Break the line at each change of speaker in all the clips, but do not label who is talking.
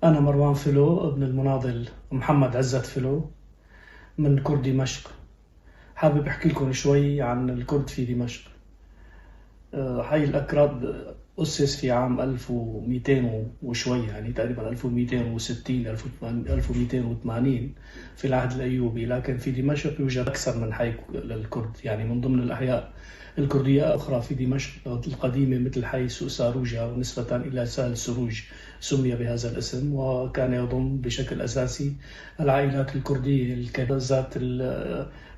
أنا مروان فيلو ابن المناضل محمد عزت فيلو من كرد دمشق. حابب أحكي لكم شوي عن الكرد في دمشق. حي الأكراد أسس في عام 1200 وشوي، يعني تقريبا 1260 1280 في العهد الأيوبي، لكن في دمشق يوجد أكثر من حي للكرد، يعني من ضمن الأحياء الكردية أخرى في دمشق القديمة مثل حي سوق ساروجا، ونسبة إلى سهل سروج سمي بهذا الاسم، وكان يضم بشكل أساسي العائلات الكردية ذات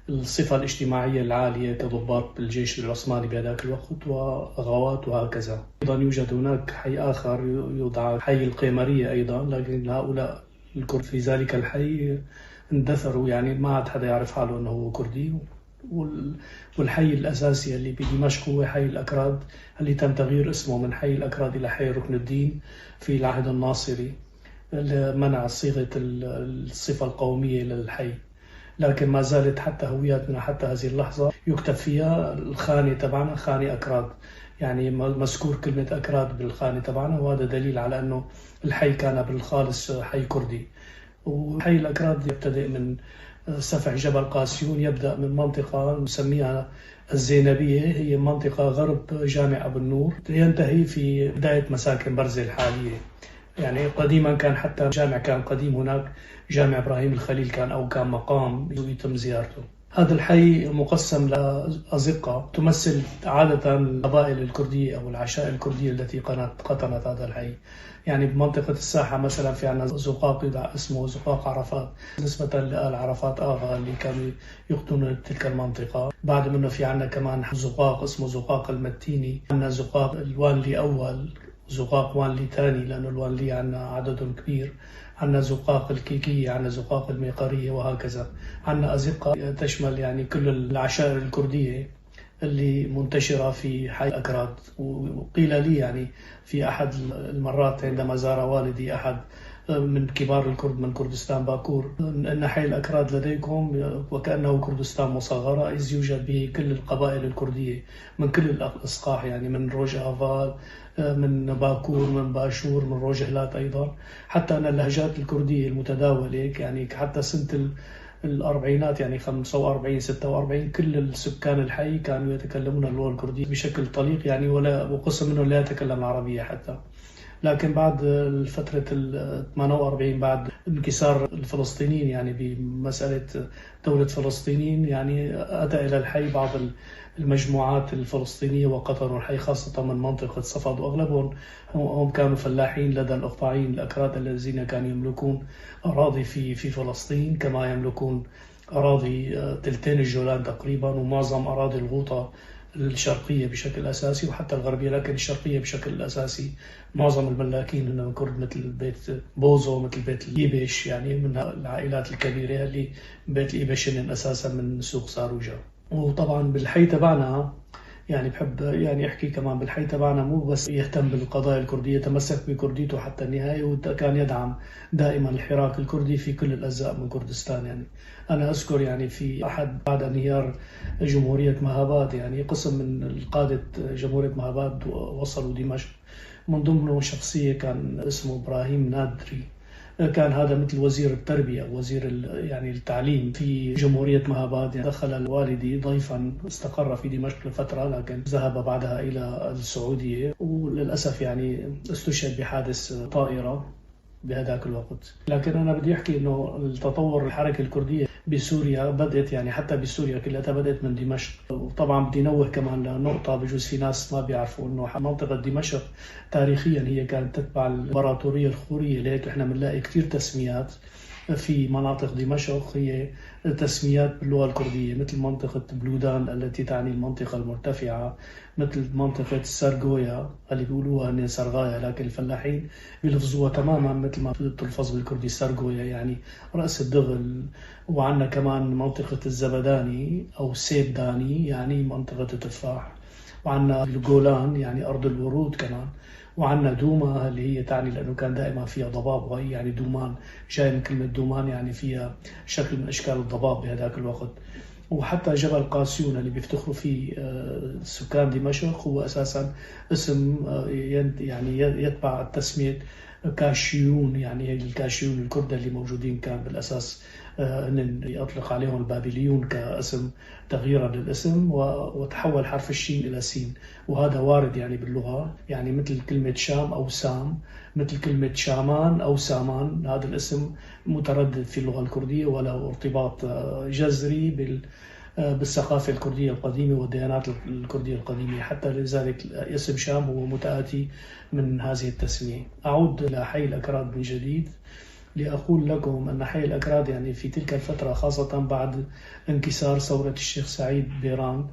الصفة الاجتماعية العالية كضباط بالجيش العثماني بهذاك الوقت وغوات وهكذا. أيضا يوجد هناك حي آخر يدعى حي القيمرية أيضا، لكن هؤلاء الكرد في ذلك الحي اندثروا، يعني ما عاد حدا يعرف حاله أنه هو كردي. والحي الأساسي اللي بدمشق هو حي الأكراد، اللي تم تغيير اسمه من حي الأكراد إلى حي ركن الدين في العهد الناصري لمنع صيغة الصفة القومية للحي، لكن ما زالت حتى هوياتنا حتى هذه اللحظة يكتب فيها الخانة تبعنا خانة أكراد، يعني مذكور كلمة أكراد بالخانة تبعنا، وهذا دليل على أنه الحي كان بالخالص حي كردي. وحي الأكراد يبتدئ من سفح جبل قاسيون، يبدأ من منطقة نسميها الزينبية، هي منطقة غرب جامع أبو النور، ينتهي في بداية مساكن برزة الحالية. يعني قديما كان حتى جامع كان قديم هناك، جامع إبراهيم الخليل كان أو كان مقام يتم زيارته. هذا الحي مقسم لأزقة تمثل عادة القبائل الكردية أو العشائر الكردية التي قطنت هذا الحي. يعني بمنطقة الساحة مثلا في عندنا زقاق اسمه زقاق عرفات نسبة لآل عرفات آغا اللي كانوا يقطنون تلك المنطقة. بعد منه في عندنا كمان زقاق اسمه زقاق المتيني، عندنا زقاق الوانلي أول، زقاق وانلي ثاني لأنه الوانلي عندنا عدد كبير، عندنا زقاق الكيكية، عندنا زقاق الميقرية وهكذا. عندنا أزقة تشمل يعني كل العشائر الكردية اللي منتشرة في حي أكراد. وقيل لي يعني في أحد المرات عندما زار والدي أحد من كبار الكرد من كردستان باكور أن حي الأكراد لديكم وكأنه كردستان مصغرة، إذ يوجد به كل القبائل الكردية من كل الأصقاع، يعني من روج آفال، من باكور، من باشور، من روجهلات أيضا. حتى أن اللهجات الكردية المتداولة يعني حتى سنة الأربعينات، يعني 45 46 كل السكان الحي كانوا يتكلمون اللغة الكردية بشكل طليق، يعني وقسم منهم لا يتكلم العربية حتى. لكن بعد فترة ال 48 بعد انكسار الفلسطينيين يعني بمسألة دولة فلسطينيين، يعني أتى إلى الحي بعض المجموعات الفلسطينية وقطروا الحي خاصة من منطقة صفد، وأغلبهم هم كانوا فلاحين لدى الإقطاعيين الأكراد الذين كانوا يملكون أراضي في فلسطين، كما يملكون أراضي تلتين الجولان تقريبا، ومعظم أراضي الغوطة الشرقية بشكل أساسي وحتى الغربية، لكن الشرقية بشكل أساسي معظم الملاكين هن من كرد، مثل بيت بوزو، مثل بيت الإيبش، يعني من العائلات الكبيرة اللي بيت الإيبش أساسا من سوق ساروجا. وطبعا بالحي تبعنا يعني بحب يعني احكي كمان بالحي تبعنا مو بس يهتم بالقضايا الكرديه، تمسك بكرديته حتى النهايه، وكان يدعم دائما الحراك الكردي في كل الاجزاء من كردستان. يعني انا اذكر يعني في احد بعد انهيار جمهوريه مهاباد، يعني قسم من قاده جمهوريه مهاباد وصلوا دمشق، من ضمنه شخصيه كان اسمه ابراهيم نادري، كان هذا مثل وزير التربية أو وزير يعني التعليم في جمهورية مهاباد. يعني دخل الوالدي ضيفا، استقر في دمشق لفترة لكن ذهب بعدها إلى السعودية، وللأسف يعني استشهد بحادث طائرة بهذاك الوقت. لكن أنا بدي أحكي إنه التطور الحركة الكردية بسوريا بدأت، يعني حتى بسوريا كلها بدأت من دمشق. وطبعا بدي نوه كمان لنقطة بجوز في ناس ما بيعرفوا إنه منطقة دمشق تاريخيا هي كانت تتبع الإمبراطورية الخورية، لهيك إحنا بنلاقي كثير تسميات في مناطق دمشق هي تسميات باللغة الكردية، مثل منطقة بلودان التي تعني المنطقة المرتفعة، مثل منطقة سرغويا اللي بيقولوها هن سرغايا، لكن الفلاحين بيلفظوها تماما مثل ما تلفظ بالكردي سرغويا، يعني رأس الدغل. وعندنا كمان منطقة الزبداني أو سيبداني، يعني منطقة التفاح. وعندنا الجولان يعني أرض الورود كمان. وعندنا دوما اللي هي تعني لأنه كان دائما فيها ضباب، وهي يعني دومان جاي من كلمة دومان، يعني فيها شكل من أشكال الضباب بهذاك الوقت. وحتى جبل قاسيون اللي بيفتخروا فيه سكان دمشق هو أساسا اسم يعني يتبع تسمية كاشيون، يعني هي الكاشيون الكرد اللي موجودين كان بالأساس هن يطلق عليهم البابليون كاسم تغييرا للاسم، وتحول حرف الشين إلى سين، وهذا وارد يعني باللغة، يعني مثل كلمة شام أو سام، مثل كلمة شامان أو سامان. هذا الاسم متردد في اللغة الكردية وله ارتباط جذري بالثقافة الكردية القديمة والديانات الكردية القديمة، حتى لذلك اسم شام هو متآتي من هذه التسمية. أعود إلى حي الأكراد من جديد لأقول لكم أن حي الأكراد يعني في تلك الفترة، خاصة بعد انكسار ثورة الشيخ سعيد بيران،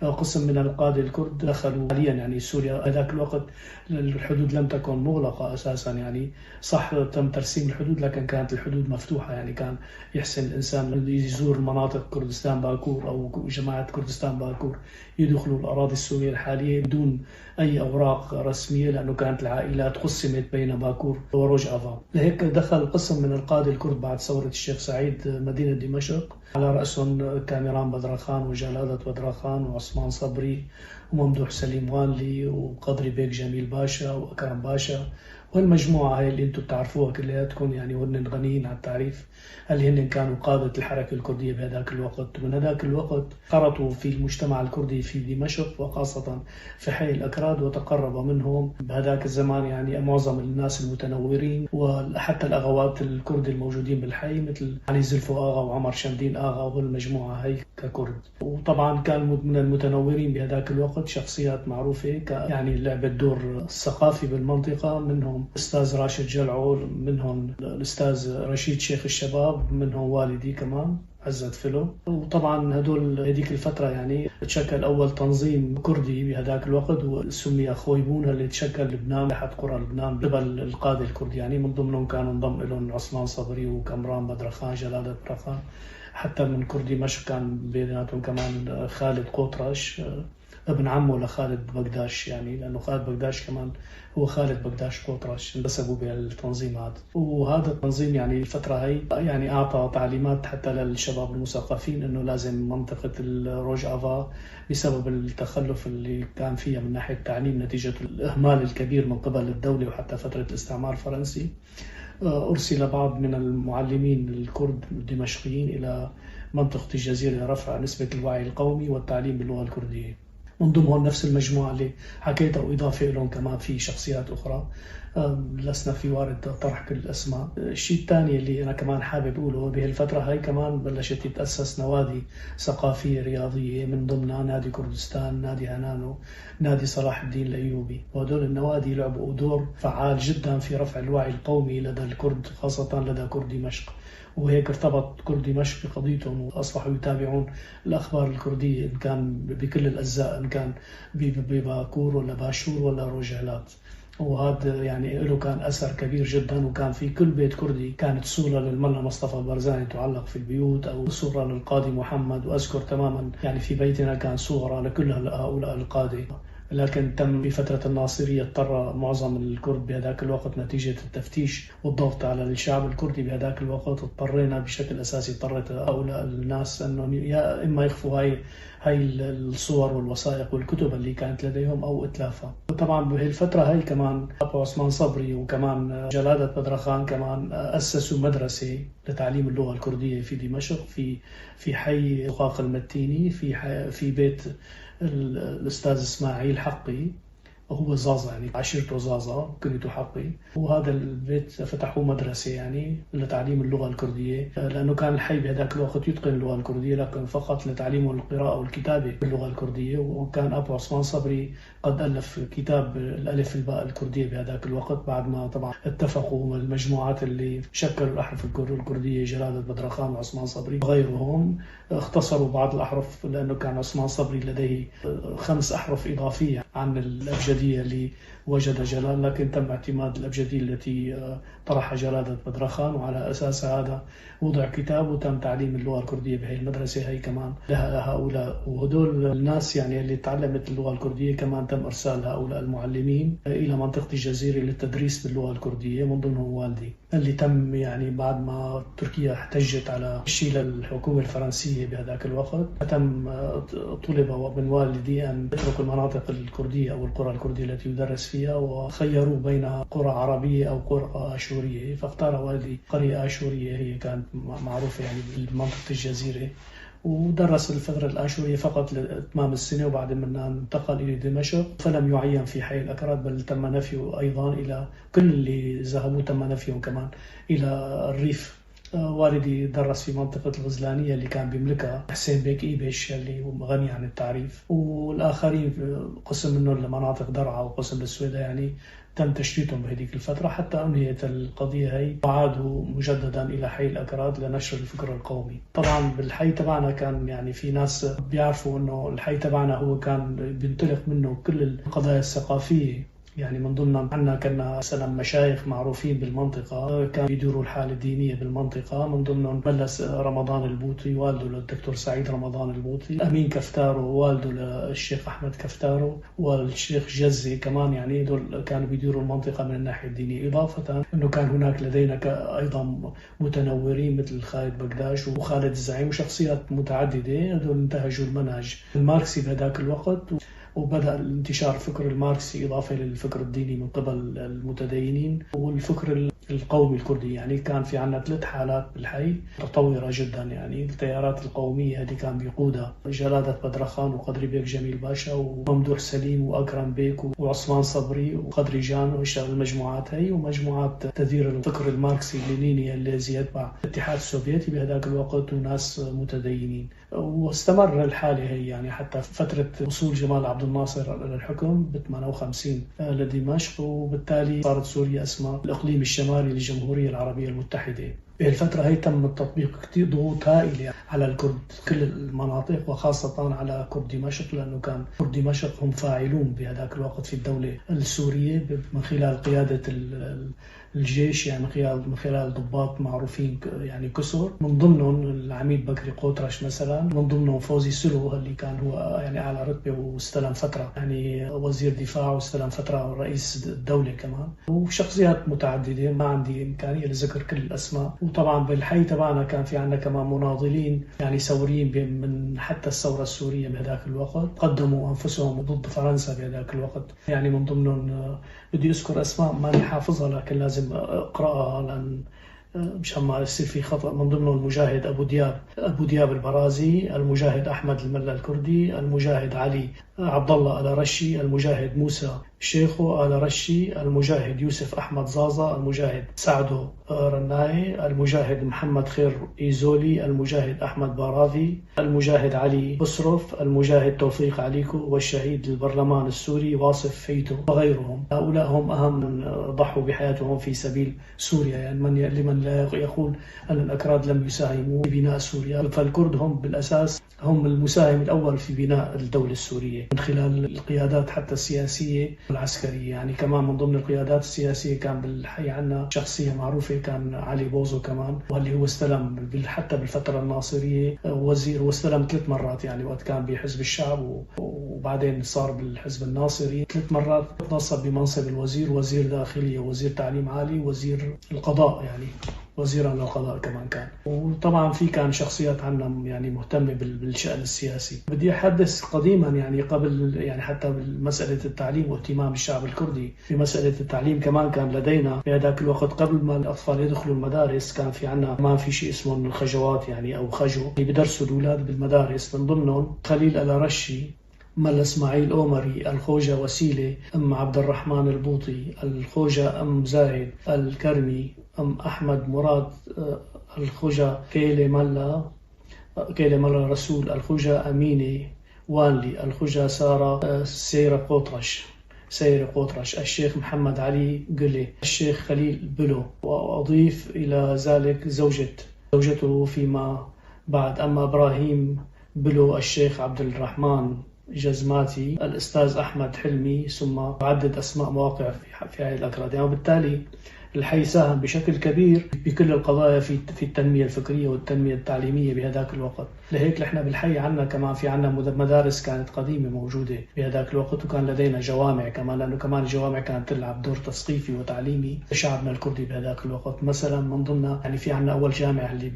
قسم من القادة الكرد دخلوا حاليا يعني سوريا. هذاك الوقت الحدود لم تكن مغلقة أساسا، يعني صح تم ترسيم الحدود لكن كانت الحدود مفتوحة، يعني كان يحسن الإنسان يزور مناطق كردستان باكور أو جماعة كردستان باكور يدخلوا الأراضي السورية الحالية بدون أي أوراق رسمية، لأنه كانت العائلات قسمت بين باكور وروج أفا. لهيك دخل قسم من القادة الكرد بعد ثورة الشيخ سعيد مدينة دمشق، على رأسهم كاميران بدرخان وجلالة بدرخان وعثمان صبري وممدوح سليم غانلي وقدري بيك جميل باشا وأكرم باشا، والمجموعة هاي اللي انتم بتعرفوها كلياتكم، يعني وهن غنيين عن التعريف، اللي هن كانوا قادة الحركة الكردية بهذاك الوقت. ومن هذاك الوقت خرطوا في المجتمع الكردي في دمشق وخاصة في حي الأكراد، وتقرب منهم بهذاك الزمان يعني معظم الناس المتنورين، وحتى الأغوات الكرد الموجودين بالحي مثل علي زلفو آغا وعمر شمدين آغا والمجموعة هي ككرد. وطبعا كان من المتنورين بهذاك الوقت شخصيات معروفة يعني لعبت دور الثقافي بالمنطقة، منهم الأستاذ راشد جلعو، منهم الأستاذ رشيد شيخ الشباب، منهم والدي كمان عزت فلو. وطبعا هدول هذيك الفترة يعني تشكل أول تنظيم كردي بهذاك الوقت وسمي خويبون، اللي تشكل لبنان لحد قرى لبنان قبل القادة الكرد، يعني من ضمنهم كانوا انضم لهم عثمان صبري وكمران بدرخان جلالة بدرخان، حتى من كردي دمشق كان بيناتهم كمان خالد قطرش ابن عمه لخالد بقداش، يعني لأنه خالد بقداش كمان هو خالد بقداش قطرش انتسبوا بهالتنظيم هذا. وهذا التنظيم يعني الفترة هي يعني أعطى تعليمات حتى للشباب المثقفين إنه لازم منطقة الروج أفا بسبب التخلف اللي كان فيها من ناحية التعليم نتيجة الإهمال الكبير من قبل الدولة وحتى فترة الاستعمار الفرنسي، أرسل بعض من المعلمين الكرد الدمشقيين إلى منطقة الجزيرة لرفع نسبة الوعي القومي والتعليم باللغة الكردية. من ضمنهم نفس المجموعة اللي حكيتها، وإضافة لهم كمان في شخصيات أخرى لسنا في وارد طرح كل الأسماء. الشيء الثاني اللي أنا كمان حابب أقوله، بهالفترة هاي كمان بلشت تتأسس نوادي ثقافية رياضية، من ضمنها نادي كردستان، نادي هنانو، نادي صلاح الدين الأيوبي، وهدول النوادي لعبوا دور فعال جدا في رفع الوعي القومي لدى الكرد، خاصة لدى كرد دمشق. وهيك ارتبط كرد دمشق بقضيتهم وأصبحوا يتابعون الأخبار الكردية، إن كان بكل الأجزاء، إن كان بباكور ولا باشور ولا روجعلات. وهذا يعني له كان أثر كبير جدا، وكان في كل بيت كردي كانت صورة للملا مصطفى البرزاني تعلق في البيوت، أو صورة للقاضي محمد. وأذكر تماما يعني في بيتنا كان صورة لكل هؤلاء القادة. لكن تم في فترة الناصرية اضطر معظم الكرد بهذاك الوقت نتيجة التفتيش والضغط على الشعب الكردي بهذاك الوقت، اضطرينا بشكل أساسي، اضطرت هؤلاء الناس أنهم يا إما يخفوا هاي الصور والوثائق والكتب اللي كانت لديهم أو إتلافها. وطبعا بهالفترة هاي كمان أبو عثمان صبري وكمان جلالة بدرخان كمان أسسوا مدرسة لتعليم اللغة الكردية في دمشق، في حي دقاق المتيني، في بيت الأستاذ إسماعيل حقي، وهو زازا يعني عشيرته زازا كنيته حقي. وهذا البيت فتحوا مدرسة يعني لتعليم اللغة الكردية، لأنه كان الحي بهذاك الوقت يتقن اللغة الكردية لكن فقط لتعليم القراءة والكتابة باللغة الكردية. وكان أبو عثمان صبري قد ألف كتاب الألف الباء الكردية بهذاك الوقت، بعد ما طبعا اتفقوا المجموعات اللي شكلوا الأحرف الكردية، جلالة بدرخان وعثمان صبري وغيرهم، اختصروا بعض الأحرف، لأنه كان عثمان صبري لديه 5 أحرف إضافية عن الأبجدية اللي وجد جلال، لكن تم اعتماد الأبجدية التي طرحها جلالة بدرخان، وعلى أساس هذا وضع كتاب وتم تعليم اللغة الكردية بهي المدرسة هي كمان لهؤلاء. وهدول الناس يعني اللي تعلمت اللغة الكردية كمان تم إرسال هؤلاء المعلمين إلى منطقة الجزيرة للتدريس باللغة الكردية، من ضمنهم والدي، اللي تم يعني بعد ما تركيا احتجت على تشيل الحكومة الفرنسية بهذاك الوقت، تم طلب من والدي أن يترك المناطق الكردية أو القرى الكردية الكردية التي يدرس فيها، وخيروا بين قرى عربية أو قرى آشورية، فاختار والدي قرية آشورية هي كانت معروفة يعني بمنطقة الجزيرة، ودرس الفترة الآشورية فقط لإتمام السنة، وبعد منها انتقل إلى دمشق، فلم يعين في حي الأكراد بل تم نفيه أيضا إلى كل اللي ذهبوا تم نفيهم كمان إلى الريف. والدي درس في منطقة الغزلانية اللي كان بيملكها حسين بيك إيبش اللي هو غني عن التعريف، والآخرين قسم منهم لمناطق درعا وقسم للسويدة، يعني تم تشتيتهم بهذيك الفترة حتى أنهيت القضية هي وعادوا مجددا إلى حي الأكراد لنشر الفكر القومي. طبعا بالحي تبعنا كان يعني في ناس بيعرفوا أنه الحي تبعنا هو كان بينطلق منه كل القضايا الثقافية، يعني من ضمنها عندنا كنا مثلا مشايخ معروفين بالمنطقة كانوا بيديروا الحالة الدينية بالمنطقة، من ضمنهم ملس رمضان البوطي والده للدكتور سعيد رمضان البوطي، أمين كفتارو والده للشيخ أحمد كفتارو، والشيخ جزي كمان، يعني دول كانوا بيديروا المنطقة من الناحية الدينية، إضافة أنه كان هناك لدينا أيضا متنورين مثل خالد بقداش وخالد الزعيم وشخصيات متعددة، دول انتهجوا المنهج الماركسي بهذاك الوقت، وبدأ الانتشار الفكر الماركسي إضافة للفكر الديني من قبل المتدينين والفكر القومي الكردي. يعني كان في عنا 3 حالات بالحي متطورة جدا، يعني التيارات القومية هذه كان بيقودها جلالة بدرخان وقدري بيك جميل باشا وممدوح سليم وأكرم بيك وعثمان صبري وقدري جان واشتغل المجموعات هي، ومجموعات تدير الفكر الماركسي اللينيني الذي يتبع الاتحاد السوفيتي بهذاك الوقت وناس متدينين. واستمر الحالة هي يعني حتى فترة وصول جمال عبد الناصر للحكم ب 58 لدمشق، وبالتالي صارت سوريا اسمها الإقليم الشمالي للجمهورية العربية المتحدة. بالفترة هي تم التطبيق كثير ضغوط هائلة على الكرد كل المناطق وخاصة على كرد دمشق، لأنه كان كرد دمشق هم فاعلون بهذاك الوقت في الدولة السورية من خلال قيادة الجيش، يعني من خلال ضباط معروفين يعني كسر، من ضمنهم العميد بكري قوطرش مثلا، من ضمنهم فوزي سلو اللي كان هو يعني أعلى رتبة واستلم فترة يعني وزير دفاع واستلم فترة رئيس الدولة كمان، وشخصيات متعددة ما عندي إمكانية لذكر كل الأسماء. وطبعا بالحي تبعنا كان في عندنا كمان مناضلين يعني ثوريين من حتى الثورة السورية بهذاك الوقت، قدموا أنفسهم ضد فرنسا بهذاك الوقت، يعني من ضمنهم بدي أذكر أسماء ماني حافظها لكن لازم أقرأها لأن مشان ما يصير في خطأ. من ضمنهم المجاهد أبو دياب البرازي، المجاهد أحمد الملا الكردي، المجاهد علي عبد الله آل رشي، المجاهد موسى شيخو آل رشي، المجاهد يوسف أحمد زازا، المجاهد سعدو رناي، المجاهد محمد خير إيزولي، المجاهد أحمد باراذي، المجاهد علي بصرف، المجاهد توفيق عليكو، والشهيد للبرلمان السوري واصف فيتو وغيرهم. هؤلاء هم أهم من ضحوا بحياتهم في سبيل سوريا، يعني لمن لا يقول أن الأكراد لم يساهموا في بناء سوريا، فالكرد هم بالأساس هم المساهم الأول في بناء الدولة السورية من خلال القيادات حتى السياسية والعسكرية. يعني كمان من ضمن القيادات السياسية كان بالحي عنا شخصية معروفة كان علي بوزو كمان، واللي هو استلم حتى بالفترة الناصرية وزير، واستلم 3 مرات يعني وقت كان بحزب الشعب وبعدين صار بالحزب الناصري 3 مرات نصب بمنصب الوزير، وزير داخلية وزير تعليم عالي وزير القضاء، يعني وزيرا للقضاء كمان كان. وطبعا في كان شخصيات عنا يعني مهتمة بالشأن السياسي. بدي أحدث قديما يعني قبل يعني حتى بمسألة التعليم واهتمام الشعب الكردي بمسألة التعليم كمان كان لدينا في هذاك الوقت قبل ما الأطفال يدخلوا المدارس كان في عنا ما في شيء اسمه الخجوات يعني أو خجو اللي بدرسوا الأولاد بالمدارس، من ضمنهم خليل آل رشي، ملا اسماعيل أومري، الخوجة وسيلة، أم عبد الرحمن البوطي، الخوجة أم زاهد الكرمي، أم أحمد مراد، الخوجة كيلة ملا رسول، الخوجة أمينة وانلي، الخوجة سارة سيرة قوطرش، الشيخ محمد علي قلي، الشيخ خليل بلو، وأضيف إلى ذلك زوجته فيما بعد. أما إبراهيم بلو، الشيخ عبد الرحمن جزماتي، الأستاذ أحمد حلمي، ثم عدد أسماء مواقع في هذه الأكراد. يعني وبالتالي الحي ساهم بشكل كبير بكل القضايا في التنمية الفكرية والتنمية التعليمية بهذاك الوقت. لهيك نحن بالحي عندنا كمان في عندنا مدارس كانت قديمة موجودة بهذاك الوقت، وكان لدينا جوامع كمان، لأنه كمان الجوامع كانت تلعب دور تثقيفي وتعليمي لشعبنا الكردي بهذاك الوقت. مثلا من ضمنها يعني في عندنا أول جامع اللي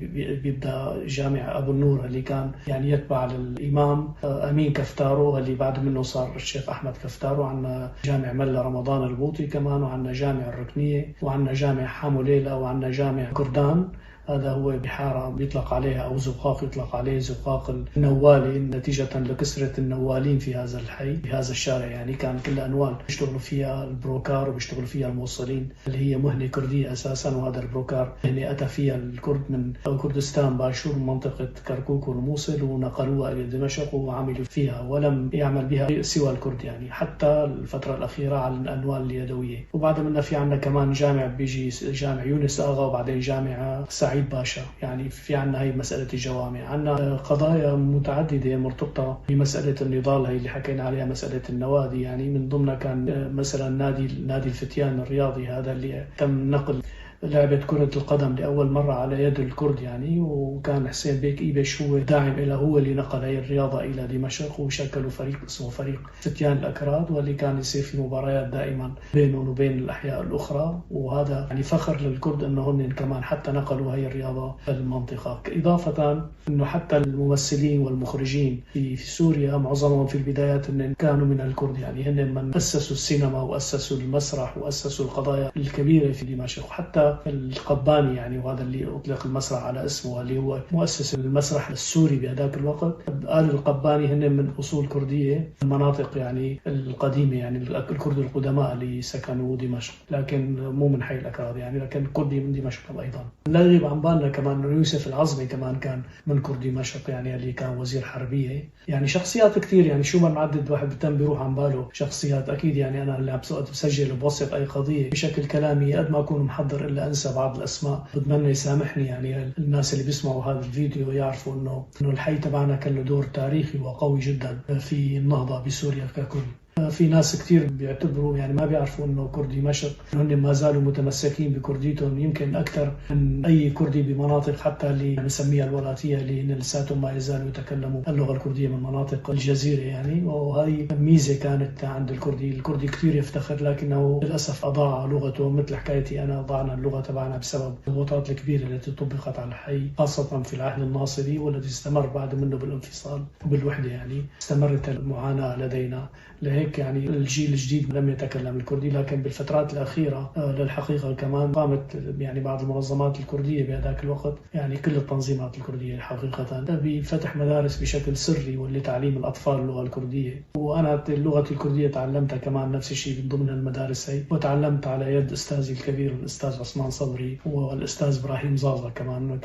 بيبدأ جامع أبو النور اللي كان يعني يتبع للإمام أمين كفتارو اللي بعد منه صار الشيخ أحمد كفتارو. عندنا جامع ملا رمضان البوطي كمان، وعندنا جامع الركنية، وعندنا جامع حامو ليلى، وعندنا جامع كردان. هذا هو بحارة بيطلق عليها أو زقاق يطلق عليه زقاق النوالي نتيجة لكثرة النوالين في هذا الحي في هذا الشارع. يعني كان كل أنواع بيشتغلوا فيها البروكار وبيشتغلوا فيها الموصلين اللي هي مهنة كردية أساسا. وهذا البروكار مهنة أتى فيها الكرد من كردستان باشور من منطقة كركوك والموصل ونقلوها إلى دمشق وعملوا فيها، ولم يعمل بها سوى الكرد يعني حتى الفترة الأخيرة على الأنوال اليدوية. وبعد منها في عندنا كمان جامع بيجي جامع يونس آغا، وبعدين جامع سعيد باشا. يعني في عنا هي مسألة الجوامع. عنا قضايا متعددة مرتبطة بمسألة النضال هي اللي حكينا عليها، مسألة النوادي. يعني من ضمنها كان مثلا نادي الفتيان الرياضي، هذا اللي تم نقل لعبة كرة القدم لأول مرة على يد الكرد يعني. وكان حسين بيك إيبش هو داعم إلى، هو اللي نقل هي الرياضة إلى دمشق، وشكلوا فريق اسمه فريق فتيان الأكراد، واللي كان يصير في مباريات دائما بينهم وبين الأحياء الأخرى. وهذا يعني فخر للكرد أنه هن كمان حتى نقلوا هي الرياضة للمنطقة. إضافة أنه حتى الممثلين والمخرجين في سوريا معظمهم في البدايات أن كانوا من الكرد. يعني هن من أسسوا السينما وأسسوا المسرح وأسسوا القضايا الكبيرة في دمشق. وحتى القباني يعني، وهذا اللي أطلق المسرح على اسمه، اللي هو مؤسس المسرح السوري بهذاك الوقت. آل القباني هن من أصول كردية، المناطق يعني القديمة، يعني الكرد القدماء اللي سكنوا دمشق، لكن مو من حي الأكراد يعني، لكن كردي من دمشق أيضا. لا يغيب عن بالنا كمان أنه يوسف العظمي كمان كان من كرد دمشق يعني، اللي كان وزير حربية. يعني شخصيات كثير يعني، شو ما نعدد واحد بتم بيروح عن باله شخصيات. أكيد يعني أنا اللي عم بسجل وبوصف أي قضية بشكل كلامي قد ما أكون محضر إلا أنسى بعض الأسماء، بتمنى يسامحني. يعني الناس اللي بيسمعوا هذا الفيديو يعرفوا إنه الحي تبعنا كان له دور تاريخي وقوي جدا في النهضة بسوريا ككل. في ناس كثير بيعتبروا يعني ما بيعرفوا انه كردي دمشق هن ما زالوا متمسكين بكرديتهم يمكن اكثر من اي كردي بمناطق حتى اللي بنسميها الولاتيه، اللي لساتهم ما يزالوا يتكلموا اللغه الكرديه من مناطق الجزيره يعني. وهي ميزه كانت عند الكردي كثير يفتخر، لكنه للاسف اضاع لغته. مثل حكايتي انا، ضعنا اللغه تبعنا بسبب الضغوطات الكبيره التي طبقت على الحي خاصه في العهد الناصري، والذي استمر بعد منه بالانفصال وبالوحده. يعني استمرت المعاناه لدينا. لهيك يعني الجيل الجديد لم يتكلم الكردي. لكن بالفترات الأخيرة للحقيقة كمان قامت يعني بعض المنظمات الكردية بهذاك الوقت، يعني كل التنظيمات الكردية حقيقة، بفتح مدارس بشكل سري ولتعليم الأطفال اللغة الكردية. وأنا اللغة الكردية تعلمتها كمان نفس الشيء من ضمن المدارس هي، وتعلمت على يد أستاذي الكبير الأستاذ عثمان صبري والأستاذ إبراهيم زازا كمان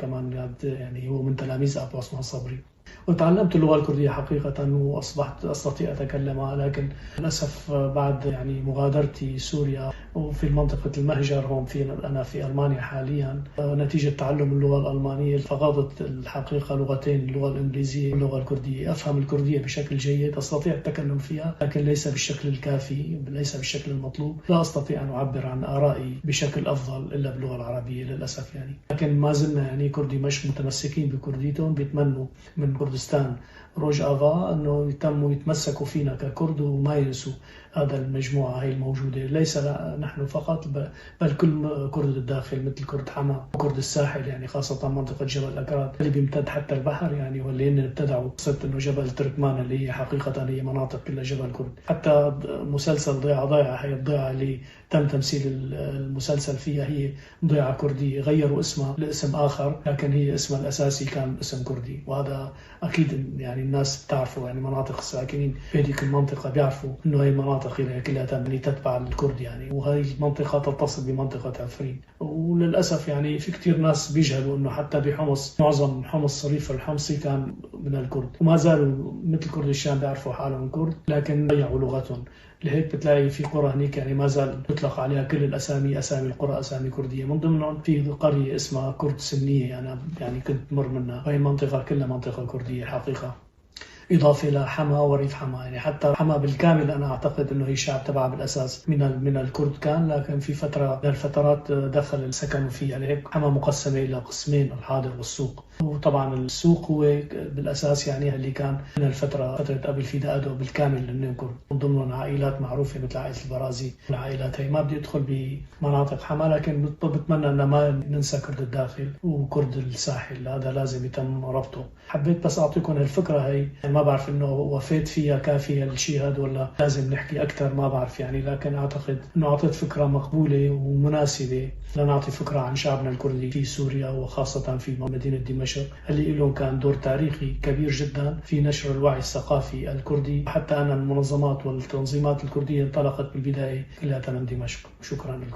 يعني هو من تلاميذ أبو عثمان صبري. وتعلمت اللغة الكردية حقيقة وأصبحت أستطيع أتكلمها. لكن للأسف بعد يعني مغادرتي سوريا وفي منطقة المهجر هون أنا في ألمانيا حاليا، نتيجة تعلم اللغة الألمانية فقدت الحقيقة لغتين، اللغة الإنجليزية واللغة الكردية. أفهم الكردية بشكل جيد، أستطيع التكلم فيها، لكن ليس بالشكل الكافي، ليس بالشكل المطلوب. لا أستطيع أن أعبر عن آرائي بشكل أفضل إلا باللغة العربية للأسف يعني. لكن ما زلنا يعني كردي مش متمسكين بكرديتهم، بيتمنوا من كردستان روجافا أنه يتموا يتمسكوا فينا ككرد وما ينسوا هذا المجموعة هي الموجودة. ليس نحن فقط بل كل كرد الداخل، مثل كرد حما وكرد الساحل يعني، خاصة منطقة جبل الأكراد اللي بيمتد حتى البحر يعني، واللي هن ابتدعوا قصة أنه جبل تركمان اللي هي حقيقة هي مناطق كلها جبل كرد. حتى مسلسل ضيعة هي الضيعة اللي تم تمثيل المسلسل فيها هي ضيعة كردية، غيروا اسمها لاسم آخر لكن هي اسمها الأساسي كان اسم كردي. وهذا أكيد يعني الناس بتعرفوا، يعني مناطق الساكنين في هذيك المنطقة بيعرفوا إنه هي مناطق كلها تتبع الكرد يعني. وهي المنطقة تتصل بمنطقة عفرين. وللأسف يعني في كتير ناس بيجهلوا إنه حتى بحمص معظم حمص صريف الحمصي كان من الكرد، وما زالوا مثل كرد الشام بيعرفوا حالهم كرد لكن ضيعوا لغتهم. لهيك بتلاقي في قرى هنيك يعني ما زال يطلق عليها كل الأسامي أسامي القرى أسامي كردية. من ضمنهم في قرية اسمها كرد سنية، أنا يعني كنت مر منها، وهي منطقة كلها منطقة كردية حقيقة. إضافة لحما وريف حما. يعني حتى حما بالكامل أنا أعتقد أنه هي الشعب تبعها بالأساس من الكرد كان، لكن في فترة من الفترات دخل السكن فيه. يعني هيك حما مقسمة إلى قسمين، الحاضر والسوق. وطبعا السوق هو بالأساس يعني اللي كان من فترة قبل فيدا أدو بالكامل إنه كرد، من ضمنهم عائلات معروفة مثل عائلة البرازي. العائلات هي ما بدي أدخل بمناطق حما، لكن بتمنى أن ما ننسى كرد الداخل وكرد الساحل، هذا لازم يتم ربطه. حبيت بس أعطيكم الفكرة هي، ما بعرف إنه وفيت فيها كافية الشيء هذا ولا لازم نحكي أكثر، ما بعرف يعني. لكن أعتقد إنه أعطيت فكرة مقبولة ومناسبة لنعطي فكرة عن شعبنا الكردي في سوريا، وخاصة في مدينة دمشق اللي لهم كان دور تاريخي كبير جدا في نشر الوعي الثقافي الكردي. حتى أن المنظمات والتنظيمات الكردية انطلقت بالبداية كلها من دمشق. شكرا لكم.